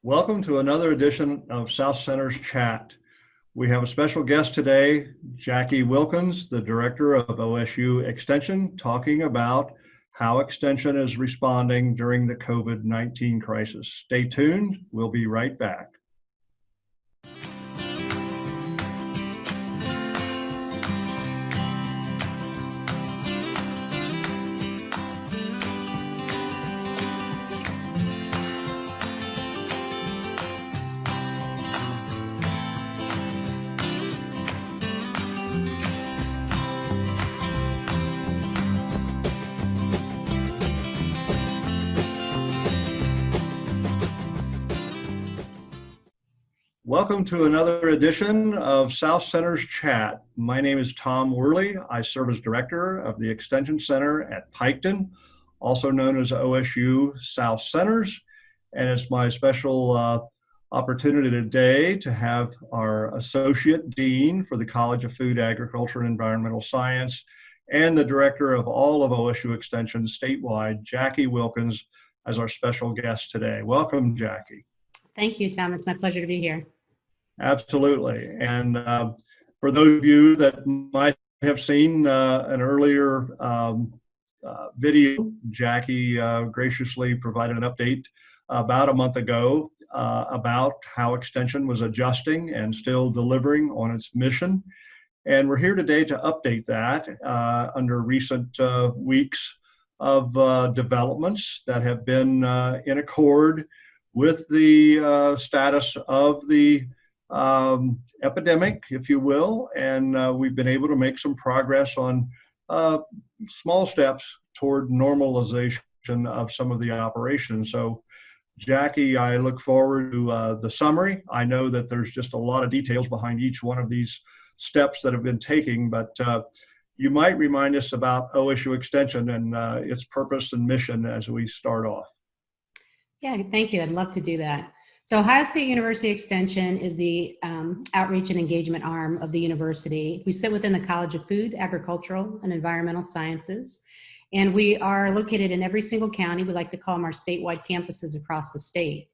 Welcome to another edition of South Center's Chat. We have a special guest today, Jackie Wilkins, the director of OSU Extension, talking about how Extension is responding during the COVID-19 crisis. Stay tuned, we'll be right back. Welcome to another edition of South Center's Chat. My name is Tom Worley. I serve as director of the Extension Center at Piketon, also known as OSU South Centers. And it's my special opportunity today to have our Associate Dean for the College of Food, Agriculture, and Environmental Science and the director of all of OSU Extension statewide, Jackie Wilkins, as our special guest today. Welcome, Jackie. Thank you, Tom. It's my pleasure to be here. Absolutely. And for those of you that might have seen an earlier video, Jackie graciously provided an update about a month ago about how Extension was adjusting and still delivering on its mission. And we're here today to update that under recent weeks of developments that have been in accord with the status of the epidemic, if you will, and we've been able to make some progress on small steps toward normalization of some of the operations. So, Jackie, I look forward to the summary. I know that there's just a lot of details behind each one of these steps that have been taken, but you might remind us about OSU Extension and its purpose and mission as we start off. Yeah, thank you. I'd love to do that. So Ohio State University Extension is the outreach and engagement arm of the university. We sit within the College of Food, Agricultural, and Environmental Sciences, and we are located in every single county. We like to call them our statewide campuses across the state.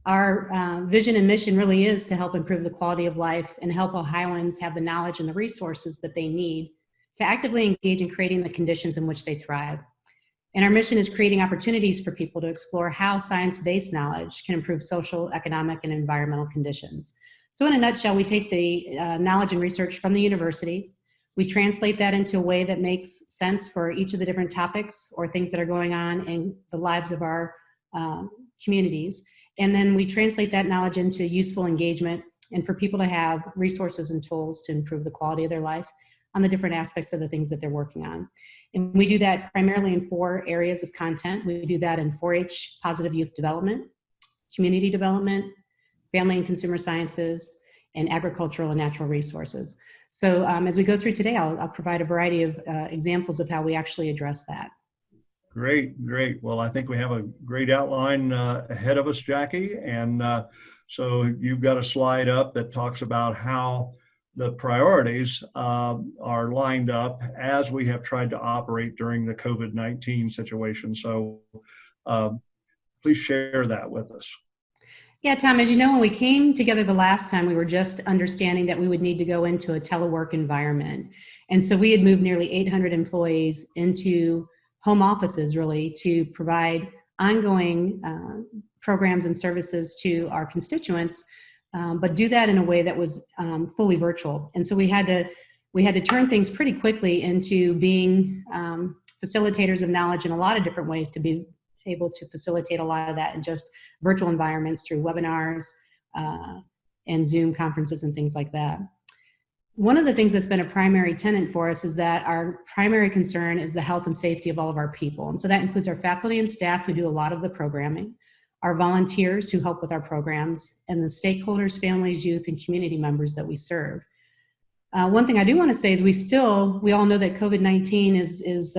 Our vision and mission really is to help improve the quality of life and help Ohioans have the knowledge and the resources that they need to actively engage in creating the conditions in which they thrive. And our mission is creating opportunities for people to explore how science-based knowledge can improve social, economic, and environmental conditions. So in a nutshell, we take the knowledge and research from the university, we translate that into a way that makes sense for each of the different topics or things that are going on in the lives of our communities. And then we translate that knowledge into useful engagement and for people to have resources and tools to improve the quality of their life on the different aspects of the things that they're working on. And we do that primarily in 4 areas of content. We do that in 4-H, positive youth development, community development, family and consumer sciences, and agricultural and natural resources. So as we go through today, I'll provide a variety of examples of how we actually address that. Great, great. Well, I think we have a great outline ahead of us, Jackie. And so you've got a slide up that talks about how the priorities are lined up as we have tried to operate during the COVID-19 situation. So please share that with us. Yeah, Tom, as you know, when we came together the last time, we were just understanding that we would need to go into a telework environment. And so we had moved nearly 800 employees into home offices, really, to provide ongoing programs and services to our constituents, but do that in a way that was fully virtual. And so we had to turn things pretty quickly into being facilitators of knowledge in a lot of different ways to be able to facilitate a lot of that in just virtual environments through webinars and Zoom conferences and things like that. One of the things that's been a primary tenet for us is that our primary concern is the health and safety of all of our people. And so that includes our faculty and staff who do a lot of the programming, our volunteers who help with our programs, and the stakeholders, families, youth, and community members that we serve. One thing I do want to say is we all know that COVID-19 is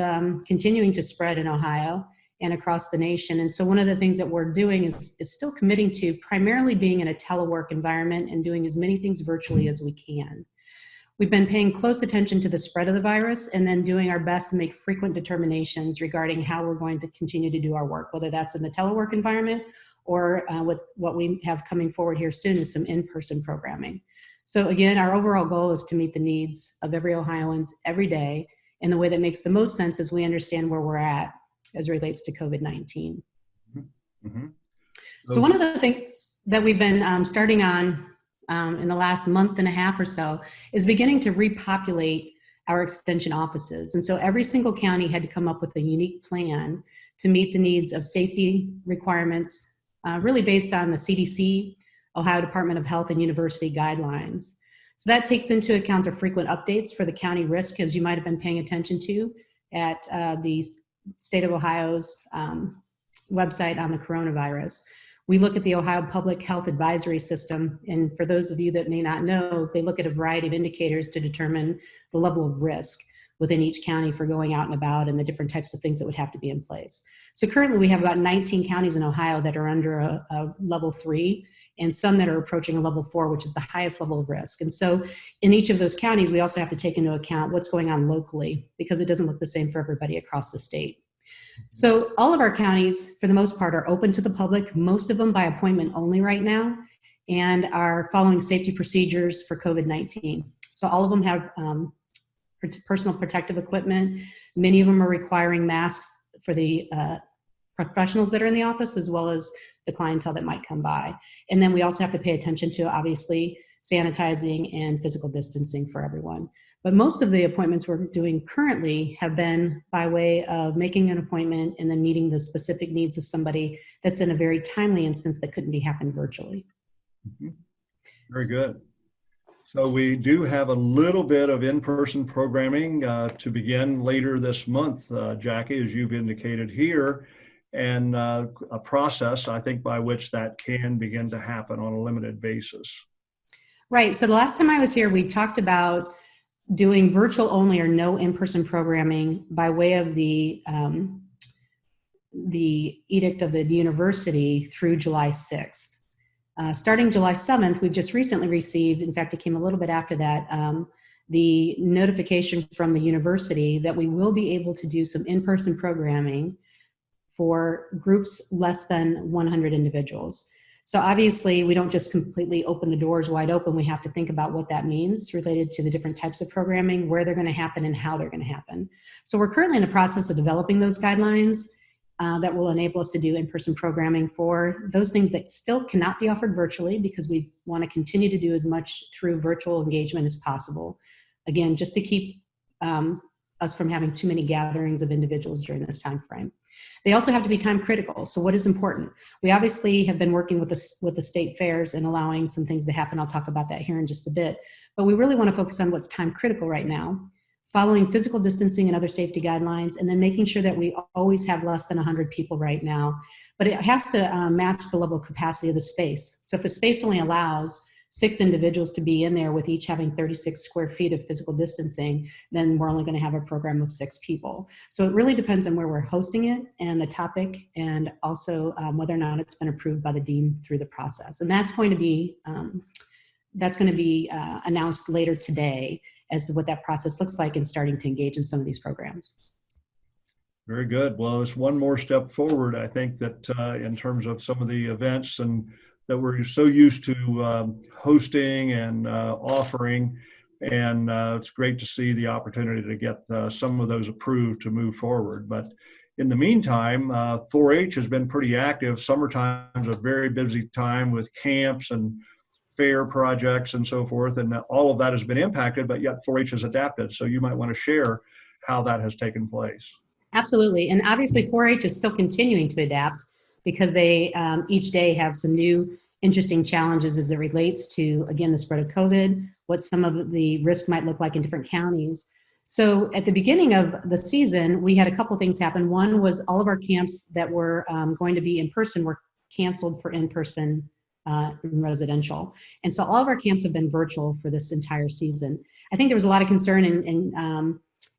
continuing to spread in Ohio and across the nation. And so one of the things that we're doing is still committing to primarily being in a telework environment and doing as many things virtually as we can. We've been paying close attention to the spread of the virus and then doing our best to make frequent determinations regarding how we're going to continue to do our work, whether that's in the telework environment or with what we have coming forward here soon is some in-person programming. So again, our overall goal is to meet the needs of every Ohioans every day in the way that makes the most sense as we understand where we're at as it relates to COVID-19. Mm-hmm. So one of the things that we've been starting on in the last month and a half or so is beginning to repopulate our extension offices. And so every single county had to come up with a unique plan to meet the needs of safety requirements, really based on the CDC, Ohio Department of Health, and university guidelines. So that takes into account the frequent updates for the county risk, as you might have been paying attention to at the state of Ohio's website on the coronavirus. We look at the Ohio Public Health Advisory System, and for those of you that may not know, they look at a variety of indicators to determine the level of risk within each county for going out and about and the different types of things that would have to be in place. So currently we have about 19 counties in Ohio that are under a level 3, and some that are approaching a level 4, which is the highest level of risk. And so in each of those counties, we also have to take into account what's going on locally, because it doesn't look the same for everybody across the state. So all of our counties, for the most part, are open to the public, most of them by appointment only right now, and are following safety procedures for COVID-19. So all of them have personal protective equipment. Many of them are requiring masks for the professionals that are in the office, as well as the clientele that might come by. And then we also have to pay attention to, obviously, sanitizing and physical distancing for everyone. But most of the appointments we're doing currently have been by way of making an appointment and then meeting the specific needs of somebody that's in a very timely instance that couldn't be happened virtually. Mm-hmm. Very good. So we do have a little bit of in-person programming to begin later this month, Jackie, as you've indicated here, and a process, I think, by which that can begin to happen on a limited basis. Right. So the last time I was here, we talked about doing virtual only or no in-person programming by way of the edict of the university through July 6th. Starting July 7th, we've just recently received, in fact, it came a little bit after that, the notification from the university that we will be able to do some in-person programming for groups less than 100 individuals. So obviously, we don't just completely open the doors wide open. We have to think about what that means related to the different types of programming, where they're going to happen, and how they're going to happen. So we're currently in the process of developing those guidelines that will enable us to do in-person programming for those things that still cannot be offered virtually, because we want to continue to do as much through virtual engagement as possible. Again, just to keep us from having too many gatherings of individuals during this time frame. They also have to be time critical. So what is important? We obviously have been working with the state fairs and allowing some things to happen. I'll talk about that here in just a bit. But we really want to focus on what's time critical right now, following physical distancing and other safety guidelines, and then making sure that we always have less than 100 people right now. But it has to match the level of capacity of the space. So if the space only allows 6 individuals to be in there with each having 36 square feet of physical distancing, then we're only going to have a program of 6 people. So it really depends on where we're hosting it and the topic, and also whether or not it's been approved by the dean through the process. And that's going to be announced later today as to what that process looks like and starting to engage in some of these programs. Very good. Well, it's one more step forward, I think, that in terms of some of the events and that we're so used to hosting and offering, and it's great to see the opportunity to get some of those approved to move forward. But in the meantime, 4-H has been pretty active. Summertime is a very busy time with camps and fair projects and so forth, and all of that has been impacted, but yet 4-H has adapted. So you might want to share how that has taken place. Absolutely. And obviously 4-H is still continuing to adapt, because they each day have some new interesting challenges as it relates to, again, the spread of COVID, what some of the risk might look like in different counties. So at the beginning of the season, we had a couple things happen. One was all of our camps that were going to be in person were canceled for in-person residential. And so all of our camps have been virtual for this entire season. I think there was a lot of concern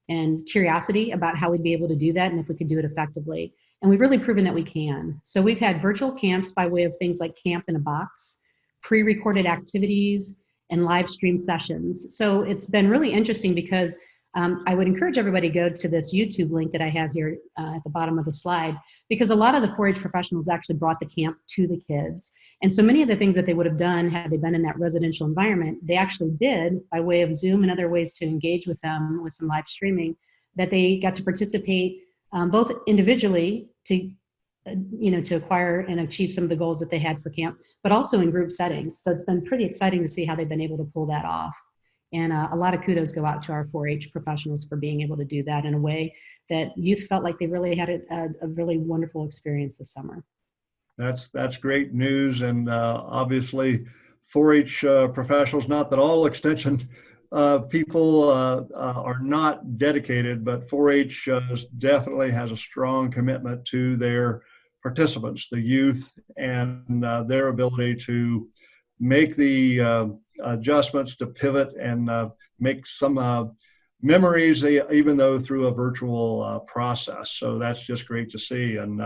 and curiosity about how we'd be able to do that and if we could do it effectively. And we've really proven that we can. So we've had virtual camps by way of things like Camp in a Box, pre-recorded activities, and live stream sessions. So it's been really interesting, because I would encourage everybody to go to this YouTube link that I have here at the bottom of the slide, because a lot of the 4-H professionals actually brought the camp to the kids. And so many of the things that they would have done had they been in that residential environment, they actually did by way of Zoom and other ways to engage with them with some live streaming, that they got to participate both individually to to acquire and achieve some of the goals that they had for camp, but also in group settings. So it's been pretty exciting to see how they've been able to pull that off. And a lot of kudos go out to our 4-H professionals for being able to do that in a way that youth felt like they really had a really wonderful experience this summer. That's great news. And obviously 4-H professionals, not that all extension people are not dedicated, but 4-H definitely has a strong commitment to their participants, the youth, and their ability to make the adjustments, to pivot and make some memories, even though through a virtual process. So that's just great to see. And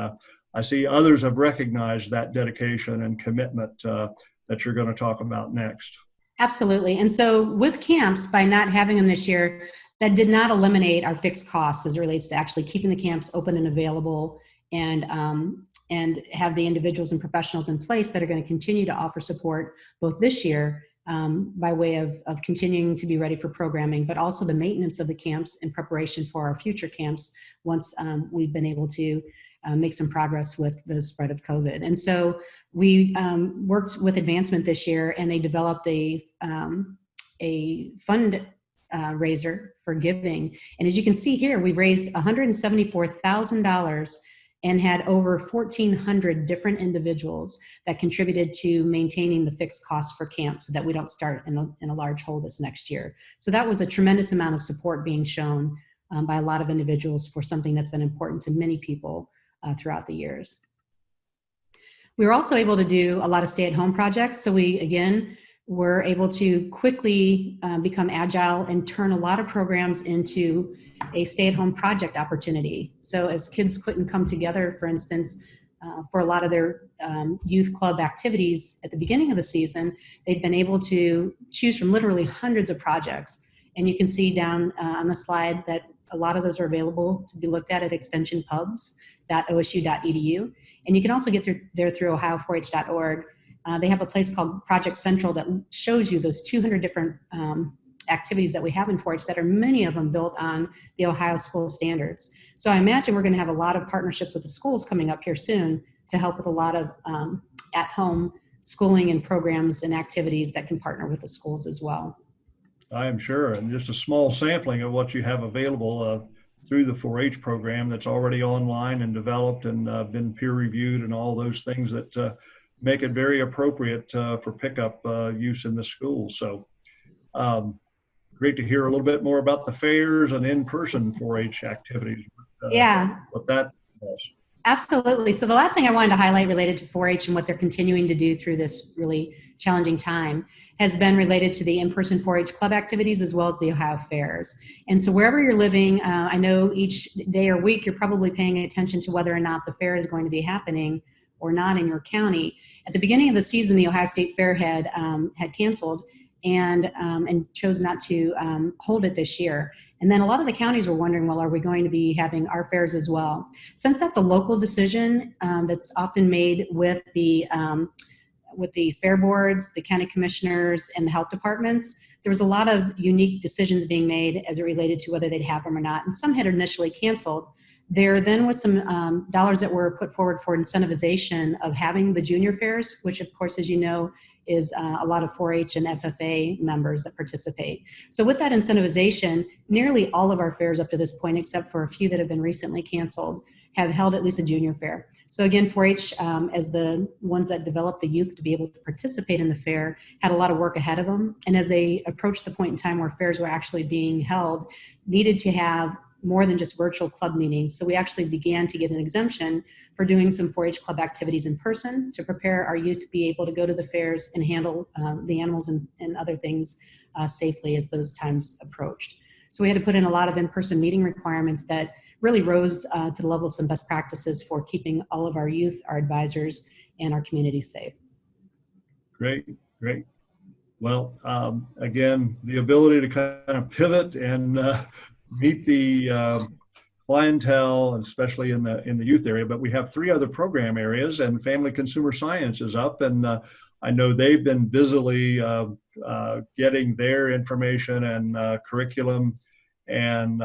I see others have recognized that dedication and commitment that you're going to talk about next. Absolutely. And so with camps, by not having them this year, that did not eliminate our fixed costs as it relates to actually keeping the camps open and available, and have the individuals and professionals in place that are going to continue to offer support both this year by way of continuing to be ready for programming, but also the maintenance of the camps in preparation for our future camps once we've been able to make some progress with the spread of COVID. And so we worked with Advancement this year, and they developed a fund raiser for giving. And as you can see here, we raised $174,000 and had over 1,400 different individuals that contributed to maintaining the fixed costs for camp so that we don't start in a large hole this next year. So that was a tremendous amount of support being shown by a lot of individuals for something that's been important to many people throughout the years. We were also able to do a lot of stay-at-home projects. So we, again, were able to quickly become agile and turn a lot of programs into a stay-at-home project opportunity. So as kids couldn't come together, for instance, for a lot of their youth club activities at the beginning of the season, they've been able to choose from literally hundreds of projects. And you can see down on the slide that a lot of those are available to be looked at extensionpubs.osu.edu. And you can also get there through ohio4h.org. They have a place called Project Central that shows you those 200 different activities that we have in 4-H that are many of them built on the Ohio school standards. So I imagine we're going to have a lot of partnerships with the schools coming up here soon to help with a lot of at-home schooling and programs and activities that can partner with the schools as well. I am sure. And just a small sampling of what you have available through the 4-H program that's already online and developed and been peer reviewed and all those things that make it very appropriate for pickup use in the school. So great to hear a little bit more about the fairs and in-person 4-H activities. Yeah. What that does. Absolutely. So the last thing I wanted to highlight related to 4-H and what they're continuing to do through this really challenging time has been related to the in-person 4-H club activities as well as the Ohio Fairs. And so wherever you're living, I know each day or week you're probably paying attention to whether or not the fair is going to be happening or not in your county. At the beginning of the season, the Ohio State Fair had canceled and chose not to hold it this year. And then a lot of the counties were wondering, well, are we going to be having our fairs as well? Since that's a local decision that's often made with the fair boards, the county commissioners, and the health departments, there was a lot of unique decisions being made as it related to whether they'd have them or not. And some had initially canceled. There then was some dollars that were put forward for incentivization of having the junior fairs, which of course, as you know, is a lot of 4-H and FFA members that participate. So with that incentivization, nearly all of our fairs up to this point, except for a few that have been recently canceled, have held at least a junior fair. So again, 4-H, as the ones that developed the youth to be able to participate in the fair, had a lot of work ahead of them. And as they approached the point in time where fairs were actually being held, needed to have more than just virtual club meetings. So we actually began to get an exemption for doing some 4-H club activities in person to prepare our youth to be able to go to the fairs and handle the animals and other things safely as those times approached. So we had to put in a lot of in-person meeting requirements that really rose to the level of some best practices for keeping all of our youth, our advisors, and our community safe. Great, great. Well, again, the ability to kind of pivot and meet the clientele, especially in the youth area. But we have 3 other program areas, and family consumer science is up, and I know they've been busily getting their information and curriculum and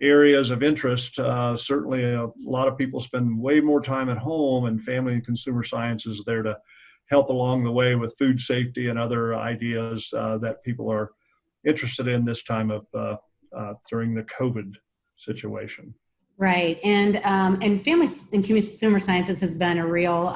areas of interest. Certainly, a lot of people spend way more time at home, and family and consumer science is there to help along the way with food safety and other ideas that people are interested in this time of during the COVID situation. Right, and family and consumer sciences has been a real,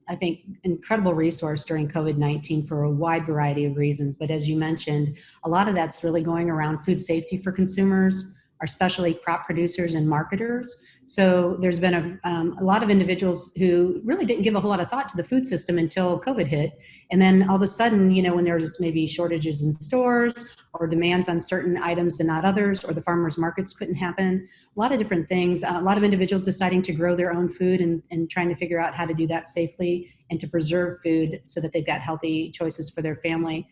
I think, incredible resource during COVID-19 for a wide variety of reasons. But as you mentioned, a lot of that's really going around food safety for consumers, especially crop producers and marketers. So there's been a lot of individuals who really didn't give a whole lot of thought to the food system until COVID hit. And then all of a sudden, you know, when there's maybe shortages in stores or demands on certain items and not others, or the farmers markets couldn't happen, a lot of different things, a lot of individuals deciding to grow their own food and trying to figure out how to do that safely and to preserve food so that they've got healthy choices for their family.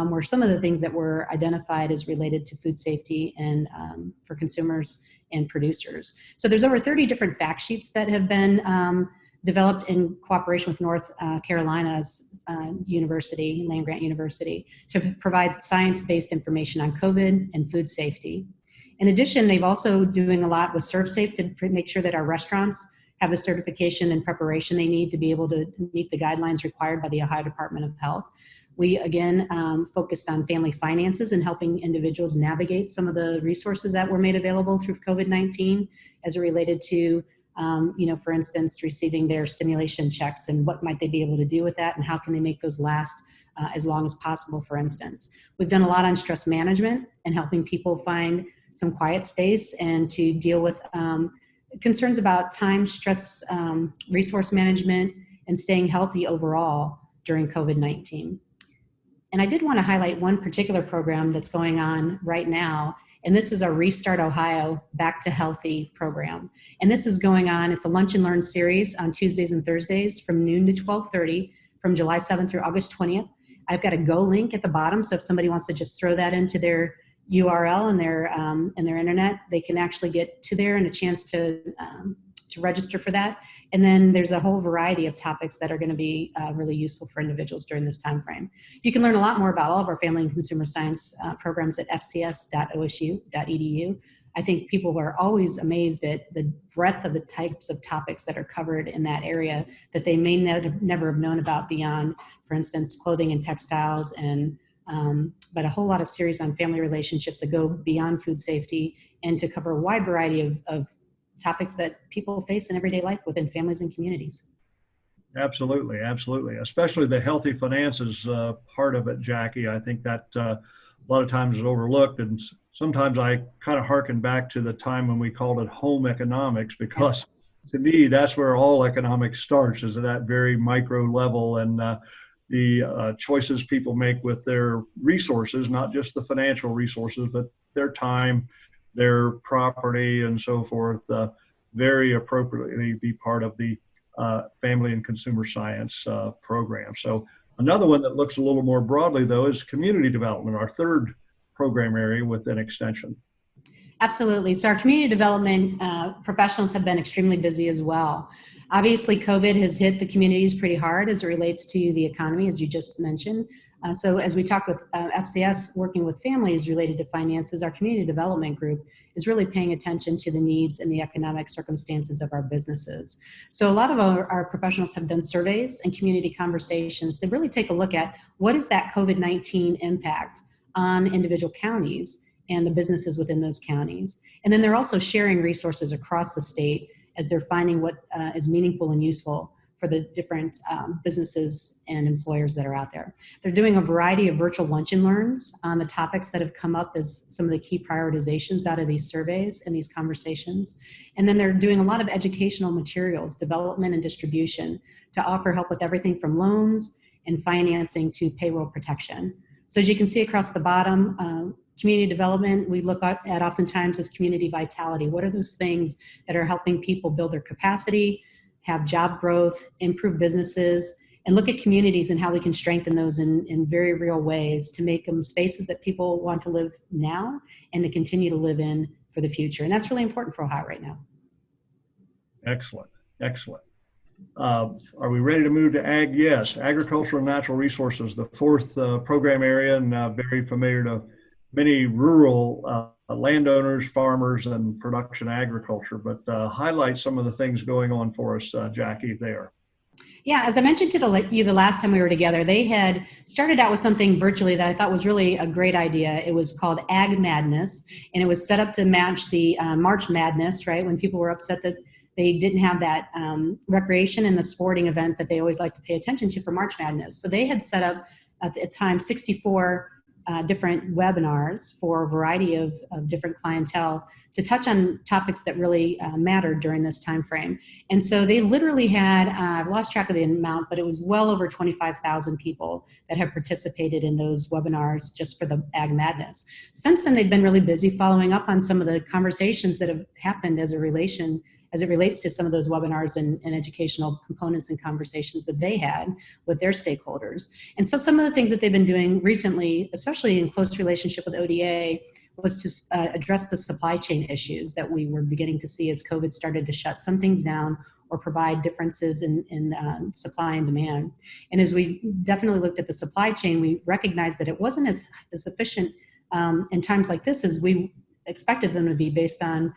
Were some of the things that were identified as related to food safety and for consumers and producers. So there's over 30 different fact sheets that have been developed in cooperation with North Carolina's university, land-grant university, to provide science-based information on COVID and food safety. In addition, they've also doing a lot with ServSafe to make sure that our restaurants have the certification and preparation they need to be able to meet the guidelines required by the Ohio Department of Health. We, again, focused on family finances and helping individuals navigate some of the resources that were made available through COVID-19 as it related to, you know, for instance, receiving their stimulation checks and what might they be able to do with that and how can they make those last as long as possible, for instance. We've done a lot on stress management and helping people find some quiet space and to deal with concerns about time, stress, resource management, and staying healthy overall during COVID-19. And I did want to highlight one particular program that's going on right now, and this is our Restart Ohio Back to Healthy program. And this is going on, it's a lunch and learn series on Tuesdays and Thursdays from noon to 12:30 from July 7th through August 20th. I've got a Go link at the bottom, so if somebody wants to just throw that into their URL and their internet, they can actually get to there and a chance to register for that. And then there's a whole variety of topics that are going to be really useful for individuals during this time frame. You can learn a lot more about all of our family and consumer science programs at fcs.osu.edu. I think people are always amazed at the breadth of the types of topics that are covered in that area that they may never have known about beyond, for instance, clothing and textiles, and but a whole lot of series on family relationships that go beyond food safety and to cover a wide variety of topics that people face in everyday life within families and communities. Absolutely, absolutely. Especially the healthy finances part of it, Jackie. I think that a lot of times is overlooked, and sometimes I kind of hearken back to the time when we called it home economics, because to me, that's where all economics starts, is at that very micro level, and the choices people make with their resources, not just the financial resources, but their time, their property, and so forth, very appropriately be part of the family and consumer science program. So another one that looks a little more broadly, though, is community development, our third program area within Extension. Absolutely. So our community development professionals have been extremely busy as well. Obviously, COVID has hit the communities pretty hard as it relates to the economy, as you just mentioned. So as we talk with FCS working with families related to finances, our community development group is really paying attention to the needs and the economic circumstances of our businesses. So a lot of our professionals have done surveys and community conversations to really take a look at what is that COVID-19 impact on individual counties and the businesses within those counties. And then they're also sharing resources across the state as they're finding what is meaningful and useful for the different businesses and employers that are out there. They're doing a variety of virtual lunch and learns on the topics that have come up as some of the key prioritizations out of these surveys and these conversations. And then they're doing a lot of educational materials, development and distribution, to offer help with everything from loans and financing to payroll protection. So as you can see across the bottom, community development, we look at oftentimes as community vitality. What are those things that are helping people build their capacity, have job growth, improve businesses, and look at communities and how we can strengthen those in very real ways to make them spaces that people want to live now and to continue to live in for the future. And that's really important for Ohio right now. Excellent, excellent. Are we ready to move to ag? Yes, agriculture and natural resources, the fourth program area, and very familiar to many rural landowners, farmers, and production agriculture, but highlight some of the things going on for us, Jackie, there. Yeah, as I mentioned to you the last time we were together, they had started out with something virtually that I thought was really a great idea. It was called Ag Madness, and it was set up to match the March Madness, right? When people were upset that they didn't have that recreation and the sporting event that they always like to pay attention to for March Madness. So they had set up at the time 64 different webinars for a variety of different clientele to touch on topics that really mattered during this time frame. And so they literally had, I've lost track of the amount, but it was well over 25,000 people that have participated in those webinars just for the Ag Madness. Since then, they've been really busy following up on some of the conversations that have happened as it relates to some of those webinars and educational components and conversations that they had with their stakeholders. And so some of the things that they've been doing recently, especially in close relationship with ODA, was to address the supply chain issues that we were beginning to see as COVID started to shut some things down or provide differences in supply and demand. And as we definitely looked at the supply chain, we recognized that it wasn't as efficient in times like this as we expected them to be based on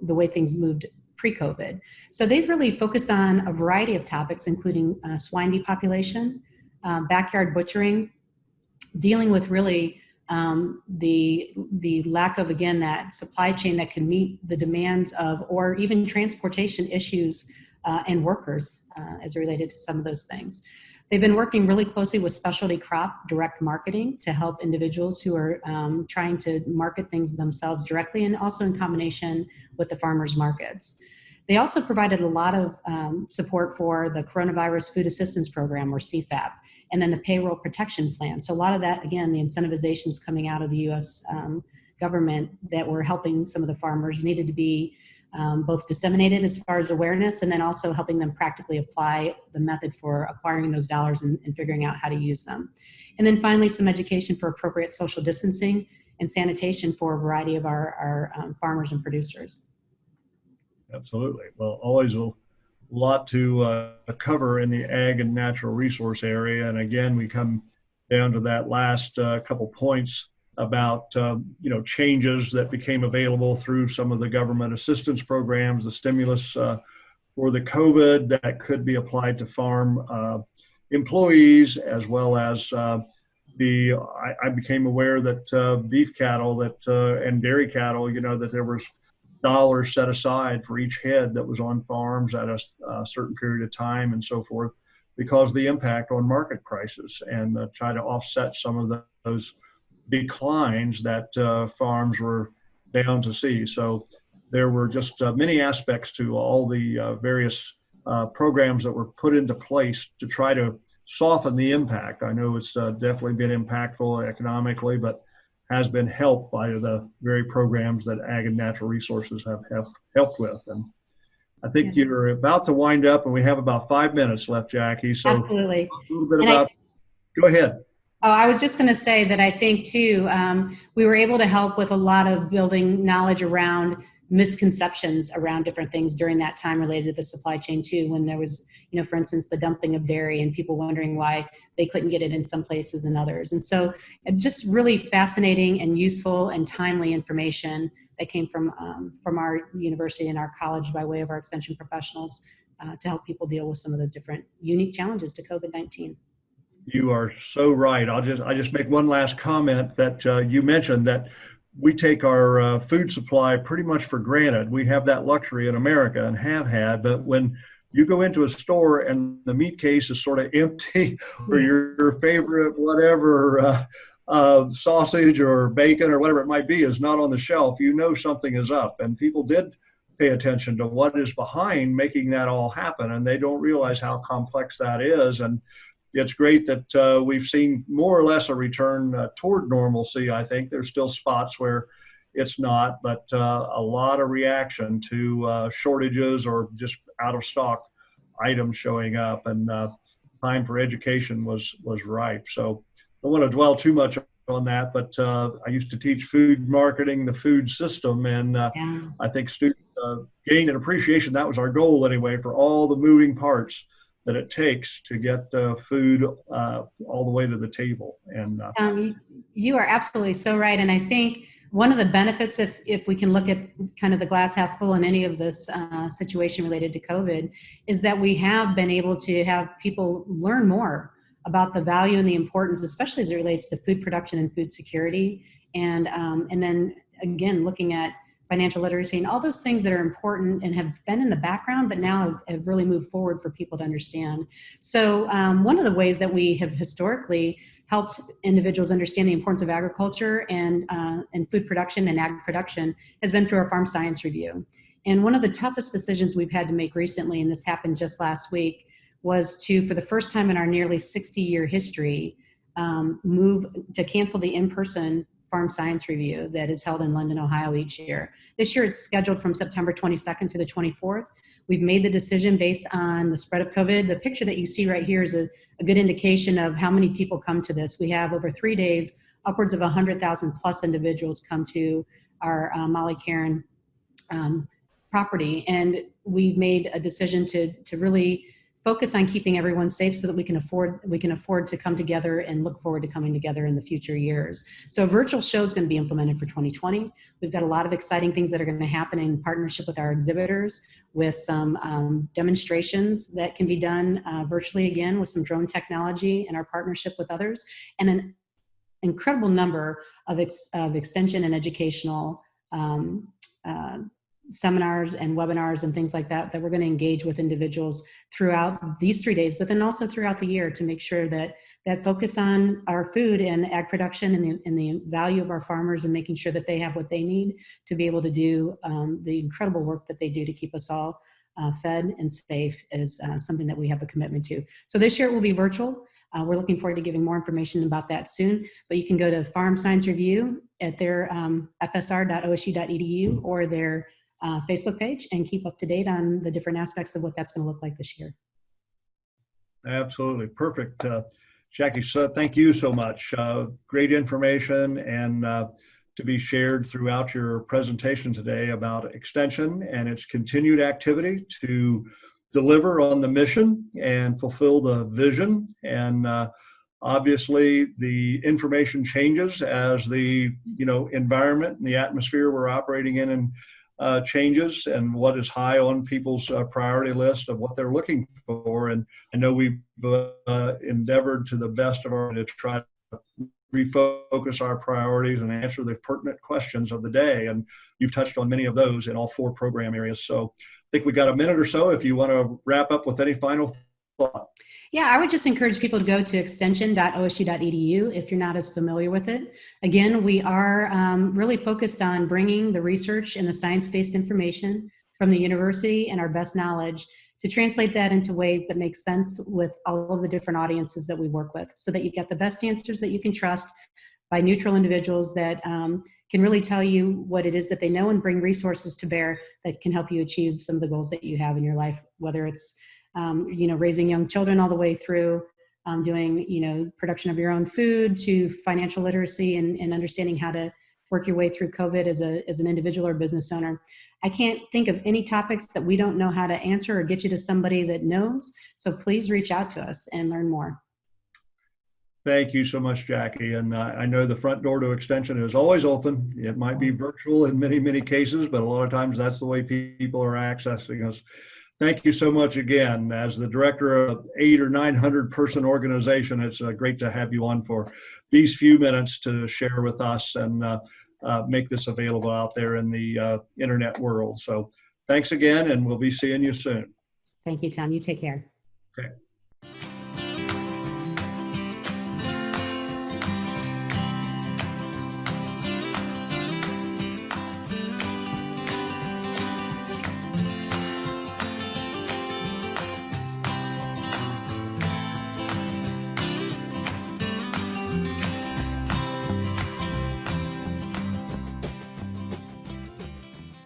the way things moved pre-COVID. So they've really focused on a variety of topics, including swine depopulation, backyard butchering, dealing with really the lack of, again, that supply chain that can meet the demands of, or even transportation issues and workers as related to some of those things. They've been working really closely with specialty crop direct marketing to help individuals who are trying to market things themselves directly, and also in combination with the farmers markets. They also provided a lot of support for the Coronavirus Food Assistance Program, or CFAP, and then the Payroll Protection Plan. So a lot of that, again, the incentivizations coming out of the U.S. Government that were helping some of the farmers needed to be both disseminated as far as awareness, and then also helping them practically apply the method for acquiring those dollars and figuring out how to use them. And then finally, some education for appropriate social distancing and sanitation for a variety of our farmers and producers. Absolutely. Well, always a lot to cover in the ag and natural resource area. And again, we come down to that last couple points about changes that became available through some of the government assistance programs, the stimulus for the COVID that could be applied to farm employees, as well as I became aware that beef cattle and dairy cattle, that there was dollars set aside for each head that was on farms at a certain period of time and so forth, because of the impact on market prices, and try to offset some of those declines that farms were down to see. So there were just many aspects to all the various programs that were put into place to try to soften the impact. I know it's definitely been impactful economically, but has been helped by the very programs that Ag and Natural Resources have helped with. And I think you're about to wind up, and we have about 5 minutes left, Jackie. So absolutely. A little bit about, go ahead. Oh, I was just going to say that I think too, we were able to help with a lot of building knowledge around misconceptions around different things during that time related to the supply chain too, when there was, for instance, the dumping of dairy and people wondering why they couldn't get it in some places and others. And so just really fascinating and useful and timely information that came from our university and our college by way of our extension professionals to help people deal with some of those different unique challenges to COVID-19. You are so right. I just make one last comment that you mentioned that we take our food supply pretty much for granted. We have that luxury in America and have had, but when you go into a store and the meat case is sort of empty, or your favorite whatever sausage or bacon or whatever it might be is not on the shelf, something is up. And people did pay attention to what is behind making that all happen, and they don't realize how complex that is. And it's great that we've seen more or less a return toward normalcy. I think there's still spots where it's not, but a lot of reaction to shortages or just out of stock items showing up, and time for education was ripe. So I don't want to dwell too much on that, but I used to teach food marketing, the food system, and Yeah. I think students gained an appreciation. That was our goal anyway, for all the moving parts that it takes to get food all the way to the table. And You are absolutely so right. And I think one of the benefits, if we can look at kind of the glass half full in any of this situation related to COVID, is that we have been able to have people learn more about the value and the importance, especially as it relates to food production and food security. And then again, looking at financial literacy and all those things that are important and have been in the background, but now have really moved forward for people to understand. So one of the ways that we have historically helped individuals understand the importance of agriculture and food production and ag production has been through our farm science review. And one of the toughest decisions we've had to make recently, and this happened just last week, was to, for the first time in our nearly 60-year history, move to cancel the in-person farm science review that is held in London, Ohio each year. This year it's scheduled from September 22nd through the 24th. We've made the decision based on the spread of COVID. The picture that you see right here is a good indication of how many people come to this. We have over 3 days, upwards of 100,000 plus individuals come to our Molly Cairn property. And we've made a decision to really focus on keeping everyone safe so that we can afford to come together and look forward to coming together in the future years. So a virtual show is going to be implemented for 2020. We've got a lot of exciting things that are going to happen in partnership with our exhibitors, with some demonstrations that can be done virtually again with some drone technology and our partnership with others, and an incredible number of extension and educational seminars and webinars and things like that we're going to engage with individuals throughout these 3 days, but then also throughout the year to make sure that focus on our food and ag production and the value of our farmers and making sure that they have what they need to be able to do the incredible work that they do to keep us all fed and safe is something that we have a commitment to. So this year it will be virtual. We're looking forward to giving more information about that soon, but you can go to Farm Science Review at their fsr.osu.edu or their Facebook page and keep up to date on the different aspects of what that's going to look like this year. Absolutely. Perfect. Jackie, so thank you so much. Great information and to be shared throughout your presentation today about Extension and its continued activity to deliver on the mission and fulfill the vision. And obviously the information changes as the environment and the atmosphere we're operating in and changes, and what is high on people's priority list of what they're looking for. And I know we've endeavored to the best of our to try to refocus our priorities and answer the pertinent questions of the day. And you've touched on many of those in all 4 program areas. So I think we got a minute or so if you want to wrap up with any final thought. Yeah, I would just encourage people to go to extension.osu.edu if you're not as familiar with it. Again, we are really focused on bringing the research and the science-based information from the university and our best knowledge to translate that into ways that make sense with all of the different audiences that we work with, so that you get the best answers that you can trust by neutral individuals that can really tell you what it is that they know and bring resources to bear that can help you achieve some of the goals that you have in your life, whether it's raising young children all the way through doing, production of your own food to financial literacy and understanding how to work your way through COVID as an individual or business owner. I can't think of any topics that we don't know how to answer or get you to somebody that knows. So please reach out to us and learn more. Thank you so much, Jackie. And I know the front door to Extension is always open. It might be virtual in many, many cases, but a lot of times that's the way people are accessing us. Thank you so much again. As the director of 800 or 900 person organization, it's great to have you on for these few minutes to share with us and make this available out there in the internet world. So thanks again, and we'll be seeing you soon. Thank you, Tom. You take care. Okay.